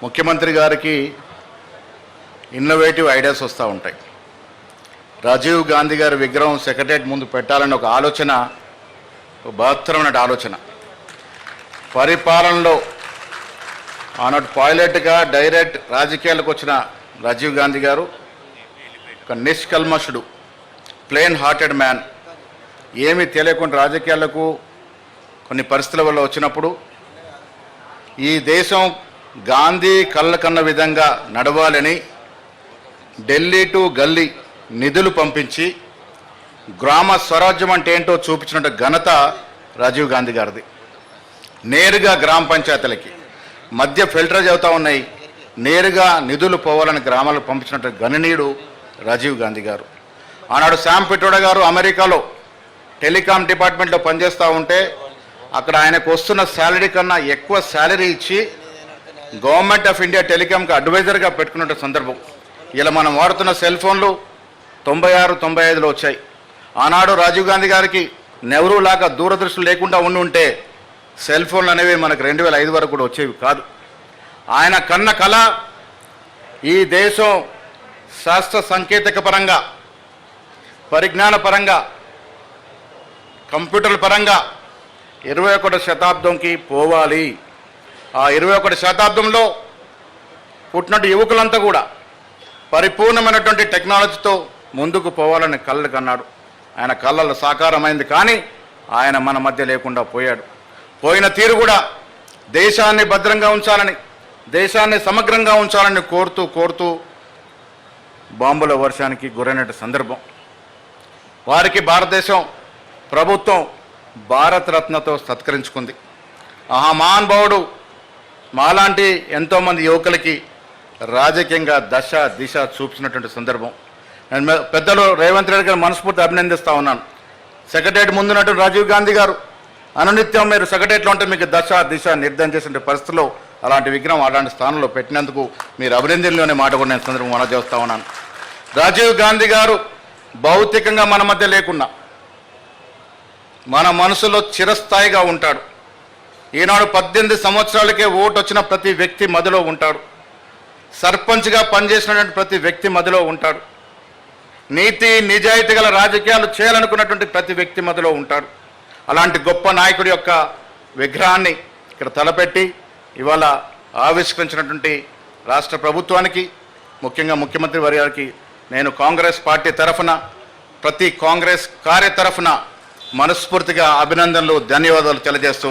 ముఖ్యమంత్రి గారికి innovative ideas వస్తూ ఉంటాయి. రాజీవ్ గాంధీ గారి విగ్రహం సెక్రటరియట్ ముందు పెట్టాలని ఒక ఆలోచన, బహత్తరమైన ఆలోచన. పరిపాలనలో ఆనాడు పైలట్గా డైరెక్ట్ రాజకీయాలకు వచ్చిన రాజీవ్ గాంధీ గారు ఒక నిష్కల్మషుడు, ప్లెయిన్ హార్టెడ్ మ్యాన్. ఏమీ తెలియకుండా రాజకీయాలకు కొన్ని పరిస్థితుల వల్ల వచ్చినప్పుడు ఈ దేశం గాంధీ కళ్ళ కన్న విధంగా నడవాలని ఢిల్లీ టు గల్లీ నిధులు పంపించి గ్రామ స్వరాజ్యం అంటే ఏంటో చూపించిన ఘనత రాజీవ్ గాంధీ గారిది. నేరుగా గ్రామ పంచాయతీలకి మధ్య ఫిల్టరేజ్ అవుతూ ఉన్నాయి, నేరుగా నిధులు పోవాలని గ్రామాలకు పంపించినట్టు గణనీయుడు రాజీవ్ గాంధీ గారు. ఆనాడు శామ్ పిట్రోడా గారు అమెరికాలో టెలికాం డిపార్ట్మెంట్లో పనిచేస్తూ ఉంటే అక్కడ ఆయనకు వస్తున్న శాలరీ కన్నా ఎక్కువ శాలరీ ఇచ్చి గవర్నమెంట్ ఆఫ్ ఇండియా టెలికాంకి అడ్వైజర్గా పెట్టుకున్న సందర్భం. ఇలా మనం వాడుతున్న సెల్ ఫోన్లు 96, 95లో వచ్చాయి. ఆనాడు రాజీవ్ గాంధీ గారికి నెహ్రూ లాగా దూరదృష్టి లేకుండా ఉంటే సెల్ ఫోన్లు అనేవి మనకు 2005 వరకు కూడా వచ్చేవి కాదు. ఆయన కన్న కళ ఈ దేశం శాస్త్ర సాంకేతిక పరంగా, పరిజ్ఞాన పరంగా, కంప్యూటర్ల పరంగా 21వ శతాబ్దంకి పోవాలి. ఆ 21వ శతాబ్దంలో పుట్టినట్టు యువకులంతా కూడా పరిపూర్ణమైనటువంటి టెక్నాలజీతో ముందుకు పోవాలని కళ్ళు కన్నాడు. ఆయన కళ్ళల్లో సాకారమైంది, కానీ ఆయన మన మధ్య లేకుండా పోయాడు. పోయిన తీరు కూడా దేశాన్ని భద్రంగా ఉంచాలని, దేశాన్ని సమగ్రంగా ఉంచాలని కోరుతూ బాంబుల వర్షానికి గురైన సందర్భం. వారికి భారతదేశం ప్రభుత్వం భారతరత్నతో సత్కరించుకుంది. ఆ మహానుభావుడు మాలాంటి ఎంతోమంది యువకులకి రాజకీయంగా దశ దిశ చూపించినటువంటి సందర్భం. నేను పెద్దలు రేవంత్ రెడ్డి గారు మనస్ఫూర్తి అభినందిస్తూ ఉన్నాను. సెక్రటరియట్ ముందున్నటువంటి రాజీవ్ గాంధీ గారు అనునిత్యం మీరు సెక్రటరియట్లో ఉంటే మీకు దశ దిశ నిర్ధారణ చేసిన పరిస్థితుల్లో అలాంటి విగ్రహం అలాంటి స్థానంలో పెట్టినందుకు మీరు అభినందనలోనే మాట కూడా నేను సందర్భం మనం చేస్తూ ఉన్నాను. రాజీవ్ గాంధీ గారు భౌతికంగా మన మధ్య లేకున్నా మన మనసులో చిరస్థాయిగా ఉంటాడు. ఈనాడు 18 సంవత్సరాలకే ఓటు వచ్చిన ప్రతి వ్యక్తి మధ్యలో ఉంటాడు. సర్పంచ్గా పనిచేసినటువంటి ప్రతి వ్యక్తి మధ్యలో ఉంటాడు. నీతి నిజాయితీ గల రాజకీయాలు చేయాలనుకున్నటువంటి ప్రతి వ్యక్తి మధ్యలో ఉంటాడు. అలాంటి గొప్ప నాయకుడి యొక్క విగ్రహాన్ని ఇక్కడ తలపెట్టి ఇవాళ ఆవిష్కరించినటువంటి రాష్ట్ర ప్రభుత్వానికి, ముఖ్యంగా ముఖ్యమంత్రి వర్యానికి నేను కాంగ్రెస్ పార్టీ తరఫున, ప్రతి కాంగ్రెస్ కార్య తరఫున మనస్ఫూర్తిగా అభినందనలు, ధన్యవాదాలు తెలియజేస్తూ